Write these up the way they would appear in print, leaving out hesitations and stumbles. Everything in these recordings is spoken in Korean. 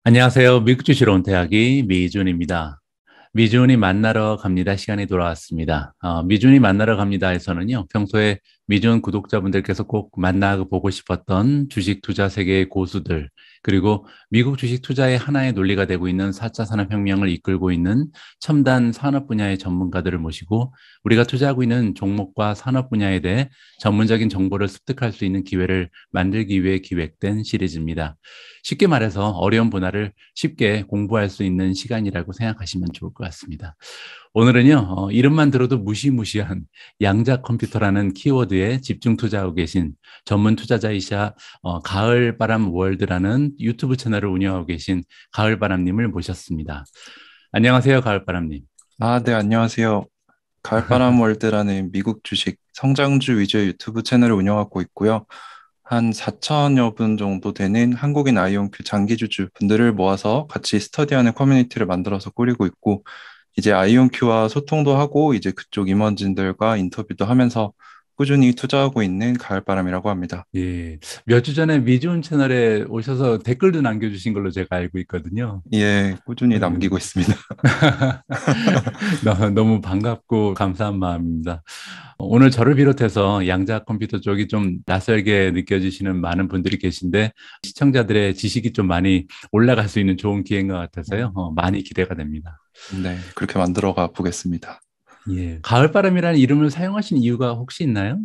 안녕하세요. 미국 주시러 온 대학이 미준입니다. 미준이 만나러 갑니다. 시간이 돌아왔습니다. 미준이 만나러 갑니다에서는요, 평소에 미준 구독자분들께서 꼭 만나보고 싶었던 주식 투자 세계의 고수들, 그리고 미국 주식 투자의 하나의 논리가 되고 있는 4차 산업혁명을 이끌고 있는 첨단 산업 분야의 전문가들을 모시고 우리가 투자하고 있는 종목과 산업 분야에 대해 전문적인 정보를 습득할 수 있는 기회를 만들기 위해 기획된 시리즈입니다. 쉽게 말해서 어려운 분야를 쉽게 공부할 수 있는 시간이라고 생각하시면 좋을 것 같습니다. 오늘은요, 이름만 들어도 무시무시한 양자 컴퓨터라는 키워드에 집중 투자하고 계신 전문 투자자이자 가을바람 월드라는 유튜브 채널을 운영하고 계신 가을바람님을 모셨습니다. 안녕하세요, 가을바람님. 네, 안녕하세요. 가을바람 월드라는 미국 주식 성장주 위주의 유튜브 채널을 운영하고 있고요. 한 4천여 분 정도 되는 한국인 아이온큐 장기주주 분들을 모아서 같이 스터디하는 커뮤니티를 만들어서 꾸리고 있고, 이제 아이온큐와 소통도 하고, 이제 그쪽 임원진들과 인터뷰도 하면서 꾸준히 투자하고 있는 가을바람이라고 합니다. 예, 몇 주 전에 미주온 채널에 오셔서 댓글도 남겨주신 걸로 제가 알고 있거든요. 예, 꾸준히 예. 남기고 있습니다. 너무 반갑고 감사한 마음입니다. 오늘 저를 비롯해서 양자 컴퓨터 쪽이 좀 낯설게 느껴지시는 많은 분들이 계신데 시청자들의 지식이 좀 많이 올라갈 수 있는 좋은 기회인 것 같아서요. 많이 기대가 됩니다. 네, 그렇게 만들어가 보겠습니다. 예. 가을바람이라는 이름을 사용하신 이유가 혹시 있나요?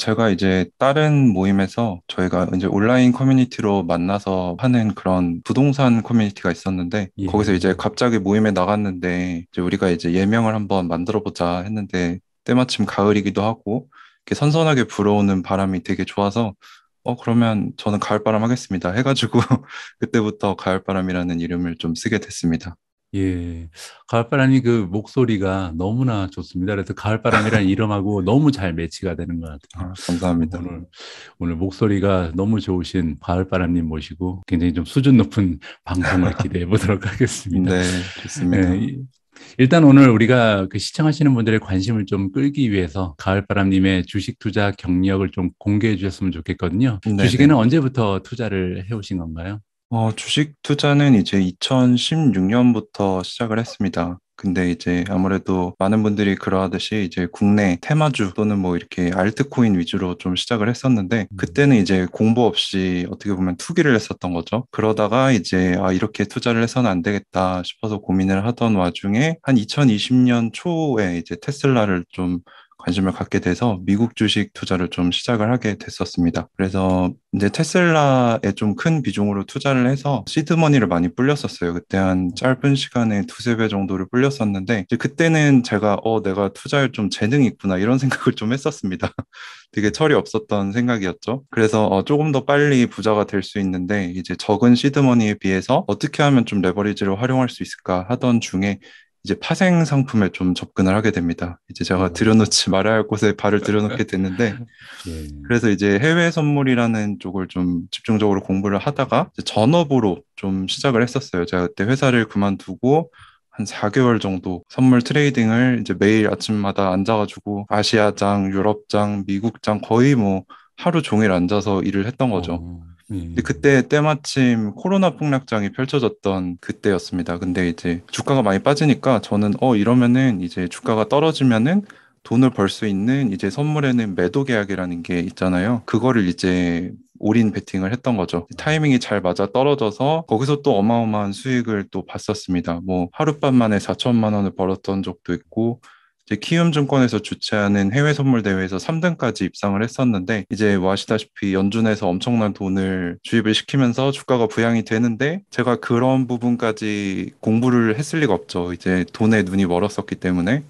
제가 이제 다른 모임에서 저희가 이제 온라인 커뮤니티로 만나서 하는 그런 부동산 커뮤니티가 있었는데, 거기서 예. 이제 갑자기 모임에 나갔는데, 이제 우리가 이제 예명을 한번 만들어 보자 했는데, 때마침 가을이기도 하고, 이렇게 선선하게 불어오는 바람이 되게 좋아서, 그러면 저는 가을바람 하겠습니다 해가지고, 그때부터 가을바람이라는 이름을 좀 쓰게 됐습니다. 예. 가을바람이 그 목소리가 너무나 좋습니다. 그래서 가을바람이라는 이름하고 너무 잘 매치가 되는 것 같아요. 감사합니다. 오늘 목소리가 너무 좋으신 가을바람님 모시고 굉장히 좀 수준 높은 방송을 기대해 보도록 하겠습니다. 네, 예, 좋습니다. 일단 오늘 우리가 그 시청하시는 분들의 관심을 좀 끌기 위해서 가을바람님의 주식 투자 경력을 좀 공개해 주셨으면 좋겠거든요. 주식에는 네네. 언제부터 투자를 해오신 건가요? 주식 투자는 이제 2016년부터 시작을 했습니다. 근데 이제 아무래도 많은 분들이 그러하듯이 이제 국내 테마주 또는 뭐 이렇게 알트코인 위주로 좀 시작을 했었는데, 음. 그때는 이제 공부 없이 어떻게 보면 투기를 했었던 거죠. 그러다가 이제 이렇게 투자를 해서는 안 되겠다 싶어서 고민을 하던 와중에 한 2020년 초에 이제 테슬라를 좀 관심을 갖게 돼서 미국 주식 투자를 좀 시작을 하게 됐었습니다. 그래서 이제 테슬라에 좀 큰 비중으로 투자를 해서 시드머니를 많이 불렸었어요. 그때 한 짧은 시간에 두세 배 정도를 불렸었는데, 이제 그때는 제가 내가 투자에 좀 재능이 있구나 이런 생각을 좀 했었습니다. 되게 철이 없었던 생각이었죠. 그래서 조금 더 빨리 부자가 될 수 있는데, 이제 적은 시드머니에 비해서 어떻게 하면 좀 레버리지를 활용할 수 있을까 하던 중에 이제 파생 상품에 좀 접근을 하게 됩니다. 이제 제가 오. 들여놓지 말아야 할 곳에 발을 들여놓게 됐는데, 예. 그래서 이제 해외 선물이라는 쪽을 좀 집중적으로 공부를 하다가 이제 전업으로 좀 시작을 했었어요. 제가 그때 회사를 그만두고 한 4개월 정도 선물 트레이딩을 이제 매일 아침마다 앉아가지고 아시아장, 유럽장, 미국장 거의 뭐 하루 종일 앉아서 일을 했던 거죠. 근데 예. 그때 때마침 코로나 폭락장이 펼쳐졌던 그때였습니다. 근데 이제 주가가 많이 빠지니까 저는 이러면은 이제 주가가 떨어지면은 돈을 벌 수 있는 이제 선물에는 매도 계약이라는 게 있잖아요. 그거를 이제 올인 베팅을 했던 거죠. 타이밍이 잘 맞아 떨어져서 거기서 또 어마어마한 수익을 또 봤었습니다. 뭐 하룻밤 만에 4천만 원을 벌었던 적도 있고, 이제 키움증권에서 주최하는 해외 선물 대회에서 3등까지 입상을 했었는데, 이제 뭐 아시다시피 연준에서 엄청난 돈을 주입을 시키면서 주가가 부양이 되는데, 제가 그런 부분까지 공부를 했을 리가 없죠. 이제 돈에 눈이 멀었었기 때문에.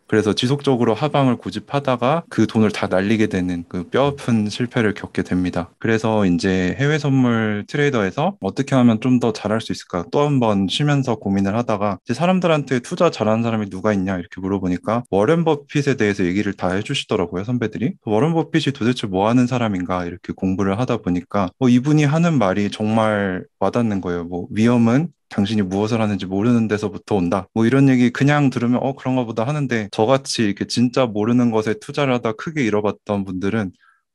그래서 지속적으로 하방을 고집하다가 그 돈을 다 날리게 되는 그 뼈아픈 실패를 겪게 됩니다. 그래서 이제 해외 선물 트레이더에서 어떻게 하면 좀 더 잘할 수 있을까 또 한 번 쉬면서 고민을 하다가, 이제 사람들한테 투자 잘하는 사람이 누가 있냐 이렇게 물어보니까 워렌 버핏에 대해서 얘기를 다 해주시더라고요, 선배들이. 워렌 버핏이 도대체 뭐 하는 사람인가 이렇게 공부를 하다 보니까 이분이 하는 말이 정말 와닿는 거예요. 뭐 위험은 당신이 무엇을 하는지 모르는 데서부터 온다. 뭐 이런 얘기 그냥 들으면 그런가 보다 하는데, 저같이 이렇게 진짜 모르는 것에 투자를 하다 크게 잃어봤던 분들은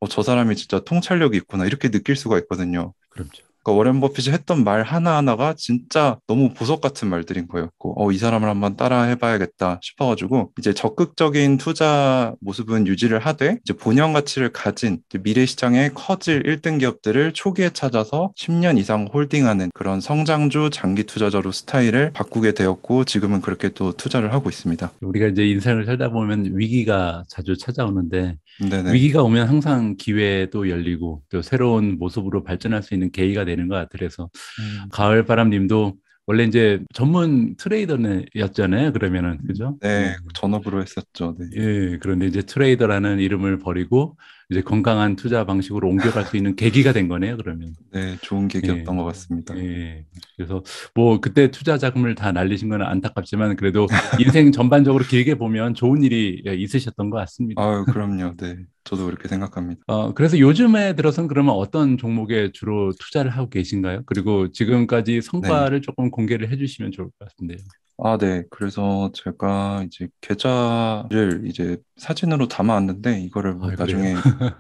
저 사람이 진짜 통찰력이 있구나 이렇게 느낄 수가 있거든요. 그렇죠. 그러니까 워렌 버핏이 했던 말 하나하나가 진짜 너무 보석 같은 말들인 거였고, 이 사람을 한번 따라 해봐야겠다 싶어가지고, 이제 적극적인 투자 모습은 유지를 하되, 이제 본연 가치를 가진 이제 미래 시장에 커질 1등 기업들을 초기에 찾아서 10년 이상 홀딩하는 그런 성장주 장기 투자자로 스타일을 바꾸게 되었고, 지금은 그렇게 또 투자를 하고 있습니다. 우리가 이제 인생을 살다 보면 위기가 자주 찾아오는데 네네. 위기가 오면 항상 기회도 열리고 또 새로운 모습으로 발전할 수 있는 계기가 되는 것 같아요. 그래서 음, 가을바람님도 원래 이제 전문 트레이더였잖아요. 그러면은 그죠? 네, 전업으로 했었죠. 네. 예, 그런데 이제 트레이더라는 이름을 버리고 이제 건강한 투자 방식으로 옮겨갈 수 있는 계기가 된 거네요. 그러면. 네, 좋은 예, 계기였던 것 같습니다. 예. 그래서 뭐 그때 투자 자금을 다 날리신 건 안타깝지만 그래도 인생 전반적으로 길게 보면 좋은 일이 있으셨던 것 같습니다. 아유, 그럼요. 네. 저도 그렇게 생각합니다. 그래서 요즘에 들어서는 그러면 어떤 종목에 주로 투자를 하고 계신가요? 그리고 지금까지 네. 성과를 조금 공개를 해주시면 좋을 것 같은데요. 아, 네. 그래서 제가 이제 계좌를 이제 사진으로 담아왔는데 이거를 뭐 아, 그래요? 나중에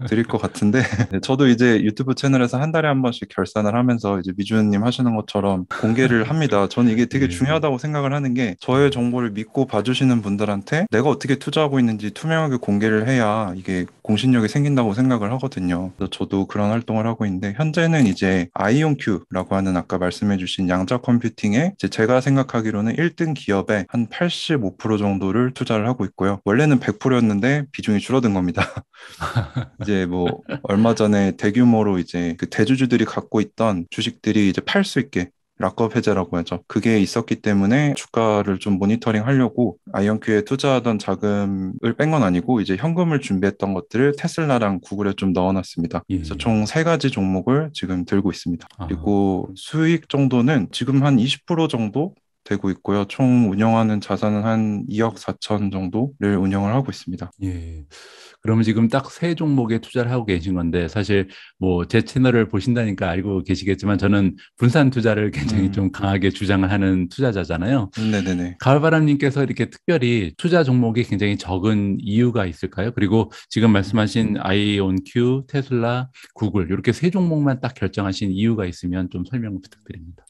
드릴 것 같은데 네, 저도 이제 유튜브 채널에서 한 달에 한 번씩 결산을 하면서 이제 미주님 하시는 것처럼 공개를 합니다. 저는 이게 되게 예, 중요하다고 생각을 하는 게 저의 정보를 믿고 봐주시는 분들한테 내가 어떻게 투자하고 있는지 투명하게 공개를 해야 이게 공신력이 생긴다고 생각을 하거든요. 그래서 저도 그런 활동을 하고 있는데 현재는 이제 아이온큐라고 하는 아까 말씀해주신 양자 컴퓨팅에 이제 제가 생각하기로는 1등 기업의 한 85% 정도를 투자를 하고 있고요. 원래는 100%였는데 비중이 줄어든 겁니다. 이제 뭐 얼마 전에 대규모로 이제 그 대주주들이 갖고 있던 주식들이 이제 팔 수 있게 락업 해제라고 하죠. 그게 있었기 때문에 주가를 좀 모니터링 하려고 아이언큐에 투자하던 자금을 뺀 건 아니고 이제 현금을 준비했던 것들을 테슬라랑 구글에 좀 넣어놨습니다. 그래서 예. 총 세 가지 종목을 지금 들고 있습니다. 아, 그리고 수익 정도는 지금 한 20% 정도 되고 있고요. 총 운영하는 자산은 한 2억 4천 정도를 운영을 하고 있습니다. 예. 그러면 지금 딱 세 종목에 투자를 하고 계신 건데 사실 뭐 제 채널을 보신다니까 알고 계시겠지만 저는 분산 투자를 굉장히 좀 강하게 주장을 하는 투자자잖아요. 네네네. 가을바람님께서 이렇게 특별히 투자 종목이 굉장히 적은 이유가 있을까요? 그리고 지금 말씀하신 아이온큐, 테슬라, 구글 이렇게 세 종목만 딱 결정하신 이유가 있으면 좀 설명 부탁드립니다.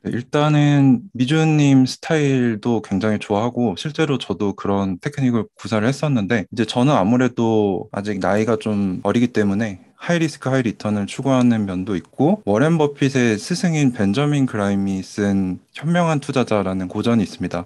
네, 일단은 미주님 스타일도 굉장히 좋아하고 실제로 저도 그런 테크닉을 구사를 했었는데 이제 저는 아무래도 아직 나이가 좀 어리기 때문에 하이 리스크 하이 리턴을 추구하는 면도 있고 워렌 버핏의 스승인 벤저민 그라임이 쓴 현명한 투자자라는 고전이 있습니다.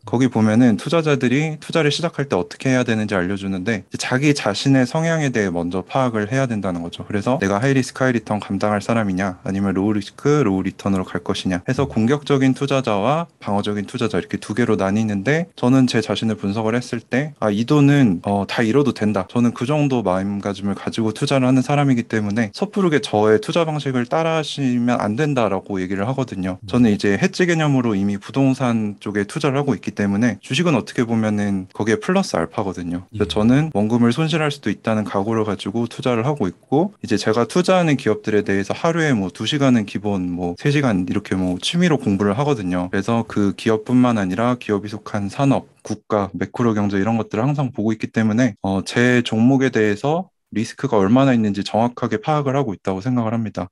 거기 보면은 투자자들이 투자를 시작할 때 어떻게 해야 되는지 알려주는데 이제 자기 자신의 성향에 대해 먼저 파악을 해야 된다는 거죠. 그래서 내가 하이리스크 하이리턴 감당할 사람이냐 아니면 로우리스크 로우리턴으로 갈 것이냐 해서 공격적인 투자자와 방어적인 투자자 이렇게 두 개로 나뉘는데 저는 제 자신을 분석을 했을 때 이 돈은 다 잃어도 된다. 저는 그 정도 마음가짐을 가지고 투자를 하는 사람이기 때문에 섣부르게 저의 투자 방식을 따라하시면 안 된다라고 얘기를 하거든요. 저는 이제 해지 개념으로 이미 부동산 쪽에 투자를 하고 있기 때문에 주식은 어떻게 보면은 거기에 플러스 알파거든요. 그래서 예. 저는 원금을 손실할 수도 있다는 각오를 가지고 투자를 하고 있고 이제 제가 투자하는 기업들에 대해서 하루에 뭐 2시간은 기본 뭐 3시간 이렇게 뭐 취미로 공부를 하거든요. 그래서 그 기업뿐만 아니라 기업이 속한 산업, 국가, 매크로 경제 이런 것들을 항상 보고 있기 때문에 제 종목에 대해서 리스크가 얼마나 있는지 정확하게 파악을 하고 있다고 생각을 합니다.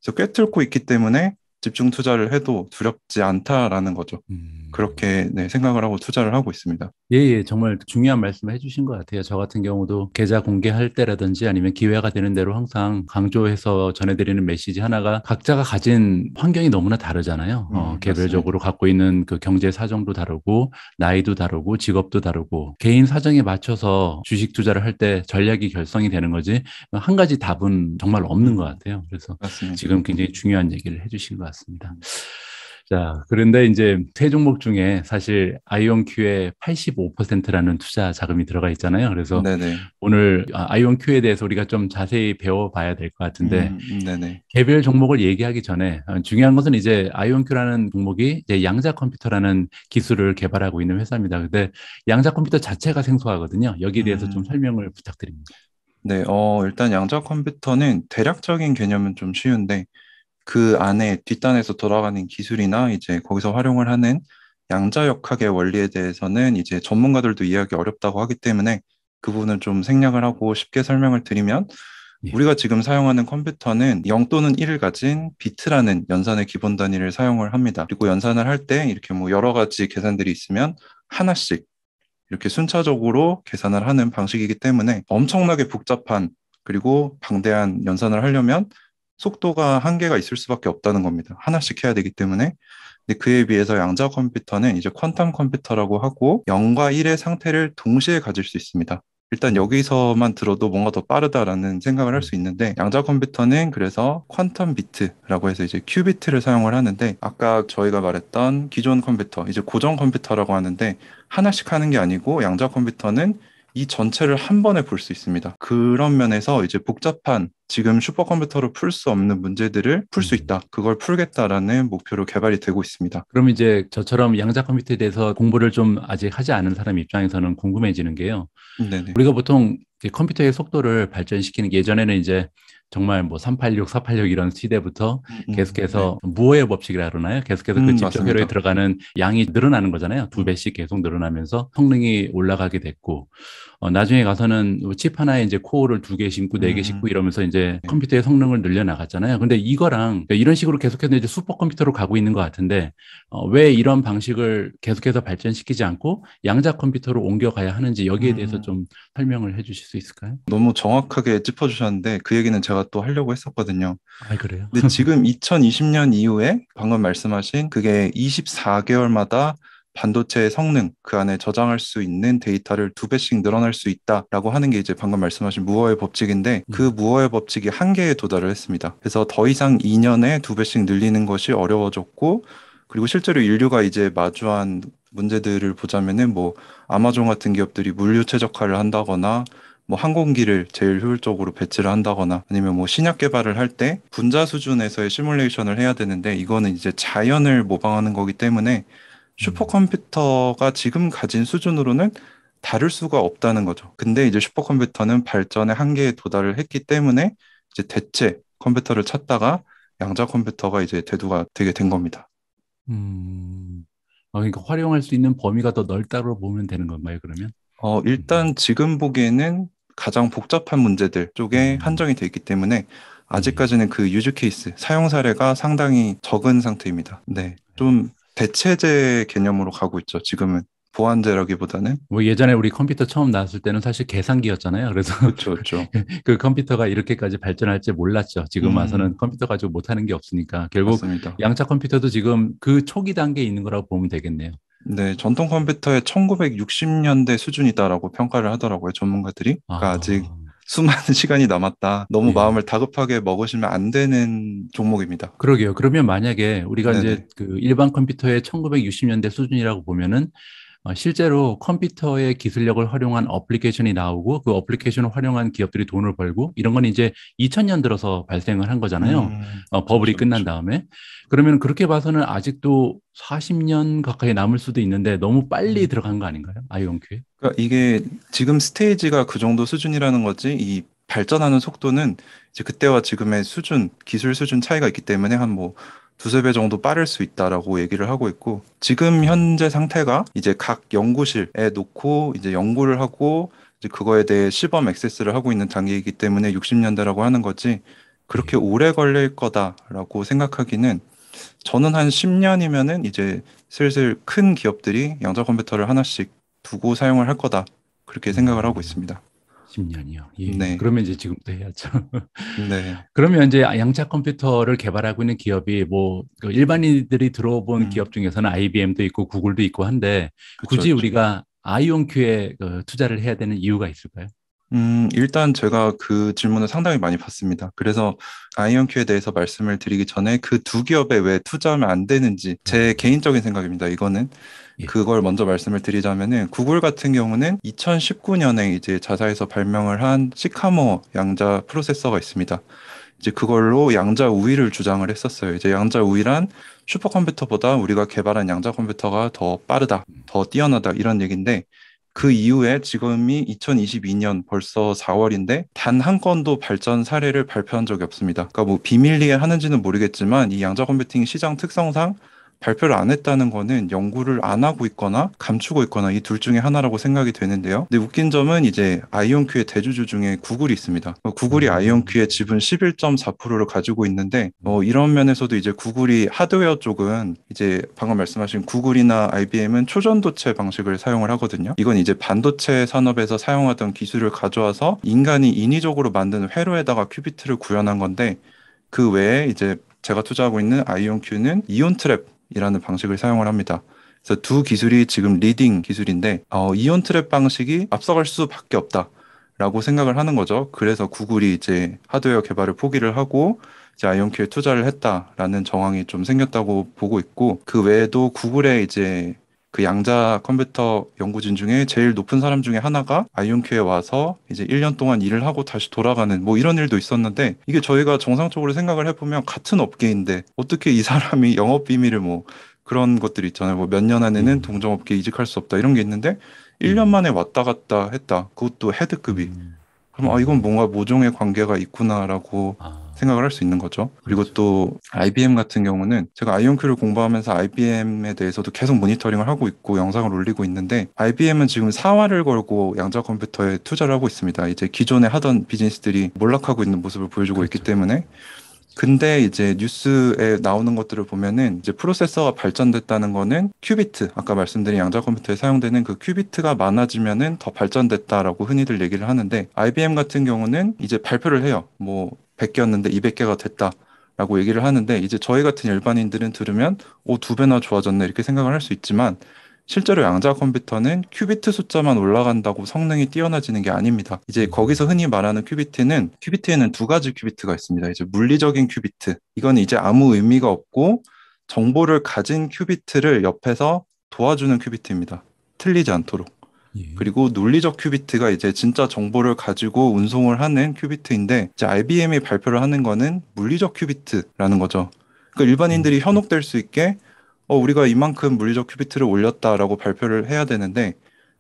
그래서 꿰뚫고 있기 때문에 집중 투자를 해도 두렵지 않다라는 거죠. 음. 그렇게 네, 생각을 하고 투자를 하고 있습니다. 예, 예, 정말 중요한 말씀을 해주신 것 같아요. 저 같은 경우도 계좌 공개할 때라든지 아니면 기회가 되는 대로 항상 강조해서 전해드리는 메시지 하나가 각자가 가진 환경이 너무나 다르잖아요. 맞습니다. 개별적으로 갖고 있는 그 경제 사정도 다르고, 나이도 다르고, 직업도 다르고, 개인 사정에 맞춰서 주식 투자를 할 때 전략이 결성이 되는 거지, 한 가지 답은 정말 없는 것 같아요. 그래서 맞습니다. 지금 굉장히 중요한 얘기를 해주신 것 같습니다. 자, 그런데 이제 세 종목 중에 사실 아이온큐에 85%라는 투자 자금이 들어가 있잖아요. 그래서 네네. 오늘 아이온큐에 대해서 우리가 좀 자세히 배워봐야 될 것 같은데 네네. 개별 종목을 얘기하기 전에 중요한 것은 이제 아이온큐라는 종목이 이제 양자 컴퓨터라는 기술을 개발하고 있는 회사입니다. 근데 양자 컴퓨터 자체가 생소하거든요. 여기에 대해서 좀 음, 설명을 부탁드립니다. 네. 일단 양자 컴퓨터는 대략적인 개념은 좀 쉬운데 그 안에 뒷단에서 돌아가는 기술이나 이제 거기서 활용을 하는 양자역학의 원리에 대해서는 이제 전문가들도 이해하기 어렵다고 하기 때문에 그 부분을 좀 생략을 하고 쉽게 설명을 드리면 예. 우리가 지금 사용하는 컴퓨터는 0 또는 1을 가진 비트라는 연산의 기본 단위를 사용을 합니다. 그리고 연산을 할 때 이렇게 뭐 여러 가지 계산들이 있으면 하나씩 이렇게 순차적으로 계산을 하는 방식이기 때문에 엄청나게 복잡한 그리고 방대한 연산을 하려면 속도가 한계가 있을 수밖에 없다는 겁니다. 하나씩 해야 되기 때문에. 근데 그에 비해서 양자 컴퓨터는 이제 퀀텀 컴퓨터라고 하고 0과 1의 상태를 동시에 가질 수 있습니다. 일단 음, 여기서만 들어도 뭔가 더 빠르다라는 생각을 할 음, 수 있는데 양자 컴퓨터는 그래서 퀀텀 비트라고 해서 이제 큐비트를 사용을 하는데 아까 저희가 말했던 기존 컴퓨터 이제 고정 컴퓨터라고 하는데 하나씩 하는 게 아니고 양자 컴퓨터는 이 전체를 한 번에 볼 수 있습니다. 그런 면에서 이제 복잡한 지금 슈퍼컴퓨터로 풀 수 없는 문제들을 풀 수 음. 있다. 그걸 풀겠다라는 목표로 개발이 되고 있습니다. 그럼 이제 저처럼 양자 컴퓨터에 대해서 공부를 좀 아직 하지 않은 사람 입장에서는 궁금해지는 게요. 네네. 우리가 보통 이제 컴퓨터의 속도를 발전시키는 게 예전에는 이제 정말 뭐 386, 486 이런 시대부터 네. 계속해서 무호의 법칙이라 그러나요? 계속해서 그 집적 회로에 맞습니다. 들어가는 양이 늘어나는 거잖아요. 두 음, 배씩 계속 늘어나면서 성능이 올라가게 됐고, 나중에 가서는 뭐칩 하나에 이제 코어를 두 개 심고 네 개 심고 음, 이러면서 이제 네. 컴퓨터의 성능을 늘려 나갔잖아요. 근데 이거랑 이런 식으로 계속해서 이제 슈퍼컴퓨터로 가고 있는 것 같은데, 왜 이런 방식을 계속해서 발전시키지 않고 양자 컴퓨터로 옮겨가야 하는지 여기에 대해서 음, 좀 설명을 해 주실 수 있을까요? 너무 정확하게 짚어주셨는데 그 얘기는 제가 또 하려고 했었거든요. 아, 그래요? 근데 지금 2020년 이후에 방금 말씀하신 그게 24개월마다 반도체의 성능, 그 안에 저장할 수 있는 데이터를 두 배씩 늘어날 수 있다라고 하는 게 이제 방금 말씀하신 무어의 법칙인데 그 음, 무어의 법칙이 한계에 도달을 했습니다. 그래서 더 이상 2년에 두 배씩 늘리는 것이 어려워졌고 그리고 실제로 인류가 이제 마주한 문제들을 보자면은 뭐 아마존 같은 기업들이 물류 최적화를 한다거나 뭐 항공기를 제일 효율적으로 배치를 한다거나 아니면 뭐 신약 개발을 할 때 분자 수준에서의 시뮬레이션을 해야 되는데 이거는 이제 자연을 모방하는 거기 때문에 음, 슈퍼컴퓨터가 지금 가진 수준으로는 다를 수가 없다는 거죠. 근데 이제 슈퍼컴퓨터는 발전의 한계에 도달을 했기 때문에 이제 대체 컴퓨터를 찾다가 양자 컴퓨터가 이제 대두가 되게 된 겁니다. 음. 그러니까 활용할 수 있는 범위가 더 넓다고 보면 되는 건가요, 그러면? 음, 일단 지금 보기에는 가장 복잡한 문제들 쪽에 음, 한정이 돼 있기 때문에 예. 아직까지는 그 유즈 케이스, 사용 사례가 상당히 적은 상태입니다. 네. 좀 대체제 개념으로 가고 있죠. 지금은 보완제라기보다는. 뭐 예전에 우리 컴퓨터 처음 나왔을 때는 사실 계산기였잖아요. 그래서 그렇죠, 그렇죠. 그 컴퓨터가 이렇게까지 발전할 줄 몰랐죠. 지금 와서는 음, 컴퓨터 가지고 못하는 게 없으니까 결국 맞습니다. 양자 컴퓨터도 지금 그 초기 단계에 있는 거라고 보면 되겠네요. 네, 전통 컴퓨터의 1960년대 수준이다라고 평가를 하더라고요, 전문가들이. 그러니까 아직 아, 수많은 시간이 남았다. 너무 예. 마음을 다급하게 먹으시면 안 되는 종목입니다. 그러게요. 그러면 만약에 우리가 이제 네네. 그 일반 컴퓨터의 1960년대 수준이라고 보면은 실제로 컴퓨터의 기술력을 활용한 어플리케이션이 나오고 그 어플리케이션을 활용한 기업들이 돈을 벌고 이런 건 이제 2000년 들어서 발생을 한 거잖아요. 버블이 그렇죠, 끝난 그렇죠. 다음에. 그러면 그렇게 봐서는 아직도 40년 가까이 남을 수도 있는데 너무 빨리 음. 들어간 거 아닌가요? 아이온큐에? 그러니까 이게 지금 스테이지가 그 정도 수준이라는 거지, 이 발전하는 속도는 이제 그때와 지금의 수준, 기술 수준 차이가 있기 때문에 한 뭐 두세 배 정도 빠를 수 있다라고 얘기를 하고 있고, 지금 음, 현재 상태가 이제 각 연구실에 놓고 이제 연구를 하고, 이제 그거에 대해 시범 액세스를 하고 있는 단계이기 때문에 60년대라고 하는 거지, 그렇게 예. 오래 걸릴 거다라고 생각하기는 저는 한 10년이면은 이제 슬슬 큰 기업들이 양자 컴퓨터를 하나씩 두고 사용을 할 거다. 그렇게 생각을 하고 음, 있습니다. 10년이요. 예. 네. 그러면 이제 지금부터 해야죠. 네. 그러면 이제 양자 컴퓨터를 개발하고 있는 기업이 뭐그 일반인들이 들어본 음, 기업 중에서는 IBM도 있고 구글도 있고 한데 그쵸, 굳이 그쵸. 우리가 아이온큐에 투자를 해야 되는 이유가 있을까요? 일단 제가 그 질문을 상당히 많이 받습니다. 그래서 아이언큐에 대해서 말씀을 드리기 전에 그 두 기업에 왜 투자하면 안 되는지 제 음, 개인적인 생각입니다. 이거는 예. 그걸 먼저 말씀을 드리자면은 구글 같은 경우는 2019년에 이제 자사에서 발명을 한 시카모 양자 프로세서가 있습니다. 이제 그걸로 양자 우위를 주장을 했었어요. 이제 양자 우위란 슈퍼컴퓨터보다 우리가 개발한 양자 컴퓨터가 더 빠르다, 더 뛰어나다 이런 얘기인데 그 이후에 지금이 2022년 벌써 4월인데 단 한 건도 발전 사례를 발표한 적이 없습니다. 그러니까 뭐 비밀리에 하는지는 모르겠지만 이 양자 컴퓨팅 시장 특성상 발표를 안 했다는 거는 연구를 안 하고 있거나 감추고 있거나 이 둘 중에 하나라고 생각이 되는데요. 근데 웃긴 점은 이제 아이온큐의 대주주 중에 구글이 있습니다. 구글이 아이온큐의 음, 지분 11.4%를 가지고 있는데 음, 이런 면에서도 이제 구글이 하드웨어 쪽은 이제 방금 말씀하신 구글이나 IBM은 초전도체 방식을 사용을 하거든요. 이건 이제 반도체 산업에서 사용하던 기술을 가져와서 인간이 인위적으로 만든 회로에다가 큐비트를 구현한 건데 그 외에 이제 제가 투자하고 있는 아이온큐는 이온 트랩이라는 방식을 사용을 합니다. 그래서 두 기술이 지금 리딩 기술인데 이온 트랩 방식이 앞서갈 수밖에 없다라고 생각을 하는 거죠. 그래서 구글이 이제 하드웨어 개발을 포기를 하고 이제 아이온큐에 투자를 했다라는 정황이 좀 생겼다고 보고 있고 그 외에도 구글의 이제 그 양자 컴퓨터 연구진 중에 제일 높은 사람 중에 하나가 아이온큐에 와서 이제 1년 동안 일을 하고 다시 돌아가는 뭐 이런 일도 있었는데 이게 저희가 정상적으로 생각을 해보면 같은 업계인데 어떻게 이 사람이 영업 비밀을 뭐 그런 것들이 있잖아요. 뭐 몇 년 안에는 예, 동종업계 이직할 수 없다 이런 게 있는데 1년 예, 만에 왔다 갔다 했다. 그것도 헤드급이. 음, 그럼 이건 예, 뭔가 모종의 관계가 있구나라고 아, 생각을 할 수 있는 거죠. 그리고 그렇죠. 또 IBM 같은 경우는 제가 아이온큐를 공부하면서 IBM에 대해서도 계속 모니터링을 하고 있고 영상을 올리고 있는데 IBM은 지금 사활을 걸고 양자 컴퓨터에 투자를 하고 있습니다. 이제 기존에 하던 비즈니스들이 몰락하고 있는 모습을 보여주고 있기 그렇죠. 때문에 근데 이제 뉴스에 나오는 것들을 보면은 이제 프로세서가 발전됐다는 거는 큐비트, 아까 말씀드린 양자 컴퓨터에 사용되는 그 큐비트가 많아지면은 더 발전됐다라고 흔히들 얘기를 하는데 IBM 같은 경우는 이제 발표를 해요. 뭐 100개였는데 200개가 됐다라고 얘기를 하는데 이제 저희 같은 일반인들은 들으면 오, 두 배나 좋아졌네 이렇게 생각을 할 수 있지만 실제로 양자 컴퓨터는 큐비트 숫자만 올라간다고 성능이 뛰어나지는 게 아닙니다. 이제 거기서 흔히 말하는 큐비트에는 두 가지 큐비트가 있습니다. 이제 물리적인 큐비트. 이건 이제 아무 의미가 없고 정보를 가진 큐비트를 옆에서 도와주는 큐비트입니다. 틀리지 않도록. 예, 그리고 논리적 큐비트가 이제 진짜 정보를 가지고 운송을 하는 큐비트인데 이제 IBM이 발표를 하는 거는 물리적 큐비트라는 거죠. 그러니까 일반인들이 음, 현혹될 수 있게 우리가 이만큼 물리적 큐비트를 올렸다라고 발표를 해야 되는데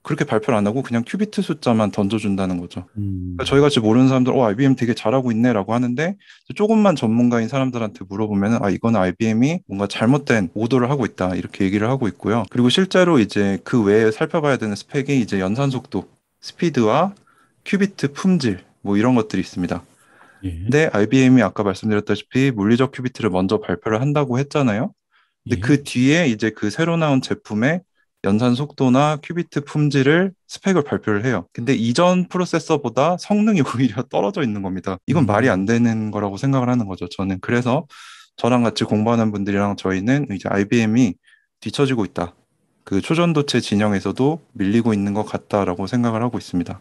그렇게 발표를 안 하고 그냥 큐비트 숫자만 던져준다는 거죠. 그러니까 저희 같이 모르는 사람들, IBM 되게 잘하고 있네라고 하는데 조금만 전문가인 사람들한테 물어보면은 이거는 IBM이 뭔가 잘못된 오도를 하고 있다 이렇게 얘기를 하고 있고요. 그리고 실제로 이제 그 외에 살펴봐야 되는 스펙이 이제 연산 속도, 스피드와 큐비트 품질 뭐 이런 것들이 있습니다. 예, 근데 IBM이 아까 말씀드렸다시피 물리적 큐비트를 먼저 발표를 한다고 했잖아요. 근데 예, 그 뒤에 이제 그 새로 나온 제품의 연산 속도나 큐비트 품질을 스펙을 발표를 해요. 근데 이전 프로세서보다 성능이 오히려 떨어져 있는 겁니다. 이건 말이 안 음, 되는 거라고 생각을 하는 거죠. 저는. 그래서 저랑 같이 공부하는 분들이랑 저희는 이제 IBM이 뒤처지고 있다. 그 초전도체 진영에서도 밀리고 있는 것 같다라고 생각을 하고 있습니다.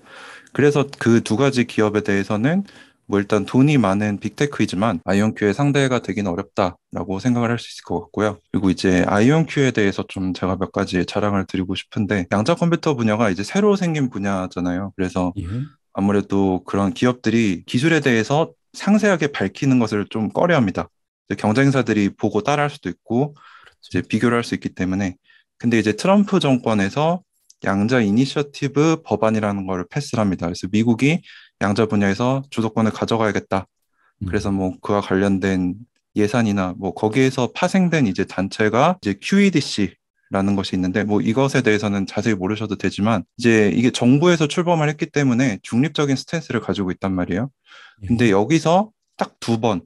그래서 그 두 가지 기업에 대해서는 뭐 일단 돈이 많은 빅테크이지만 아이온큐의 상대가 되기는 어렵다라고 생각을 할 수 있을 것 같고요. 그리고 이제 아이온큐에 대해서 좀 제가 몇 가지 자랑을 드리고 싶은데 양자 컴퓨터 분야가 이제 새로 생긴 분야잖아요. 그래서 예, 아무래도 그런 기업들이 기술에 대해서 상세하게 밝히는 것을 좀 꺼려합니다. 이제 경쟁사들이 보고 따라할 수도 있고 이제 그렇죠. 비교를 할 수 있기 때문에 근데 이제 트럼프 정권에서 양자 이니셔티브 법안이라는 걸 패스를 합니다. 그래서 미국이 양자 분야에서 주도권을 가져가야겠다. 그래서 음, 뭐 그와 관련된 예산이나 뭐 거기에서 파생된 이제 단체가 이제 QEDC라는 것이 있는데 뭐 이것에 대해서는 자세히 모르셔도 되지만 이제 이게 정부에서 출범을 했기 때문에 중립적인 스탠스를 가지고 있단 말이에요. 근데 예, 여기서 딱 두 번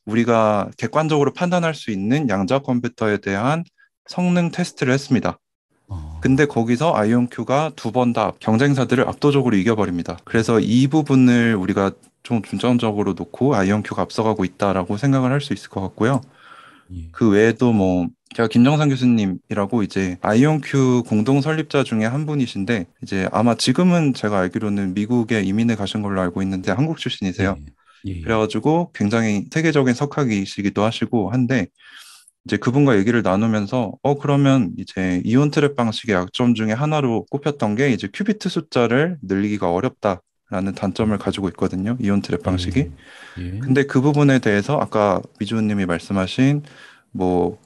우리가 객관적으로 판단할 수 있는 양자 컴퓨터에 대한 성능 테스트를 했습니다. 근데 어, 거기서 아이온큐가 두 번 다 경쟁사들을 압도적으로 이겨버립니다. 그래서 이 부분을 우리가 좀 중점적으로 놓고 아이온큐가 앞서가고 있다라고 생각을 할 수 있을 것 같고요. 예, 그 외에도 뭐 제가 김정상 교수님이라고 이제 아이온큐 공동 설립자 중에 한 분이신데 이제 아마 지금은 제가 알기로는 미국에 이민을 가신 걸로 알고 있는데 한국 출신이세요. 예, 예, 그래가지고 굉장히 세계적인 석학이시기도 하시고 한데 이제 그분과 얘기를 나누면서 그러면 이제 이온 트랩 방식의 약점 중에 하나로 꼽혔던 게 이제 큐비트 숫자를 늘리기가 어렵다라는 단점을 가지고 있거든요. 이온 트랩 방식이. 예, 예, 근데 그 부분에 대해서 아까 미주님이 말씀하신 뭐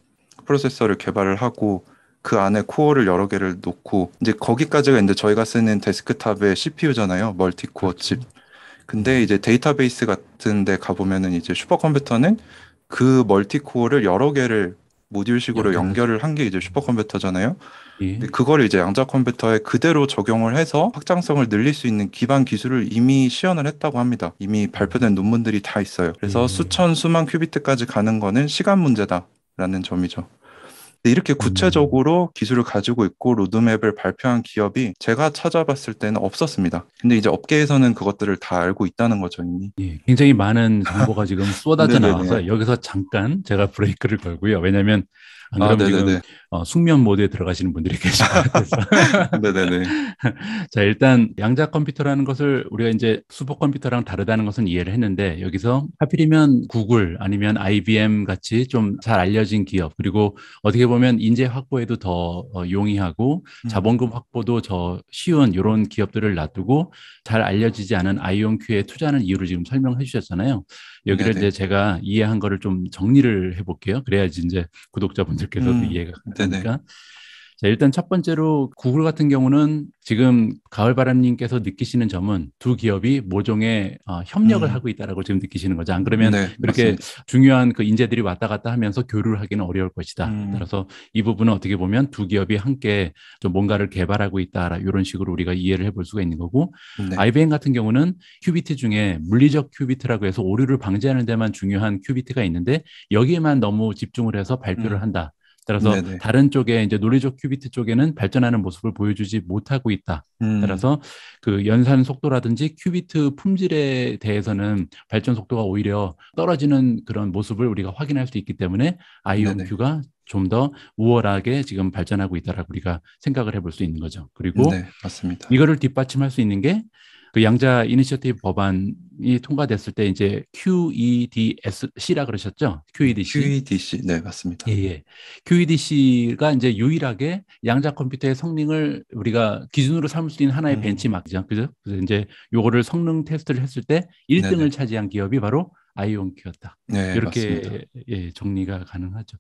프로세서를 개발을 하고 그 안에 코어를 여러 개를 놓고 이제 거기까지가 이제 저희가 쓰는 데스크탑의 CPU잖아요. 멀티코어 칩. 그렇죠. 근데 예, 이제 데이터베이스 같은 데 가보면은 이제 슈퍼컴퓨터는 그 멀티코어를 여러 개를 모듈식으로 연결하죠. 연결을 한 게 이제 슈퍼컴퓨터잖아요. 예. 근데 그걸 이제 양자 컴퓨터에 그대로 적용을 해서 확장성을 늘릴 수 있는 기반 기술을 이미 시연을 했다고 합니다. 이미 발표된 논문들이 다 있어요. 그래서 예. 수천, 수만 큐비트까지 가는 거는 시간 문제다라는 점이죠. 근데 이렇게 음. 구체적으로 기술을 가지고 있고 로드맵을 발표한 기업이 제가 찾아봤을 때는 없었습니다. 근데 이제 업계에서는 그것들을 다 알고 있다는 거죠, 이미. 예, 굉장히 많은 정보가 지금 쏟아져 네네네. 나와서 여기서 잠깐 제가 브레이크를 걸고요. 왜냐하면 안 아, 그러면 지금 네네네. 숙면 모드에 들어가시는 분들이 계실 것 같아서. 네네네. 자, 일단 양자 컴퓨터라는 것을 우리가 이제 슈퍼컴퓨터랑 다르다는 것은 이해를 했는데 여기서 하필이면 구글 아니면 IBM 같이 좀 잘 알려진 기업 그리고 어떻게 보면 인재 확보에도 더 용이하고 음, 자본금 확보도 더 쉬운 이런 기업들을 놔두고 잘 알려지지 않은 아이온큐에 투자하는 이유를 지금 설명해 주셨잖아요. 여기를 이제 네네. 제가 이해한 거를 좀 정리를 해볼게요. 그래야지 이제 구독자분들께서도 이해가 네네. 가능하니까. 자, 일단 첫 번째로 구글 같은 경우는 지금 가을바람님께서 느끼시는 점은 두 기업이 모종의 협력을 음, 하고 있다라고 지금 느끼시는 거죠. 안 그러면 네, 그렇게 맞습니다. 중요한 그 인재들이 왔다 갔다 하면서 교류를 하기는 어려울 것이다. 음, 따라서 이 부분은 어떻게 보면 두 기업이 함께 좀 뭔가를 개발하고 있다. 이런 식으로 우리가 이해를 해볼 수가 있는 거고 네. IBM 같은 경우는 큐비트 중에 물리적 큐비트라고 해서 오류를 방지하는 데만 중요한 큐비트가 있는데 여기에만 너무 집중을 해서 발표를 음, 한다. 따라서 네네. 다른 쪽에 이제 논리적 큐비트 쪽에는 발전하는 모습을 보여주지 못하고 있다. 음, 따라서 그 연산 속도라든지 큐비트 품질에 대해서는 발전 속도가 오히려 떨어지는 그런 모습을 우리가 확인할 수 있기 때문에 네네. 아이온큐가 좀 더 우월하게 지금 발전하고 있다라고 우리가 생각을 해볼 수 있는 거죠. 그리고 네, 맞습니다. 이거를 뒷받침할 수 있는 게 그 양자 이니셔티브 법안이 통과됐을 때 이제 QEDC라 그러셨죠? 네, QEDC. QEDC. 네, 예, 맞습니다. 예. QEDC가 이제 유일하게 양자 컴퓨터의 성능을 우리가 기준으로 삼을 수 있는 하나의 음, 벤치마크죠. 그죠? 그래서 이제 요거를 성능 테스트를 했을 때 네네. 1등을 차지한 기업이 바로 아이온큐였다. 네, 맞습니다. 이렇게 예, 정리가 가능하죠.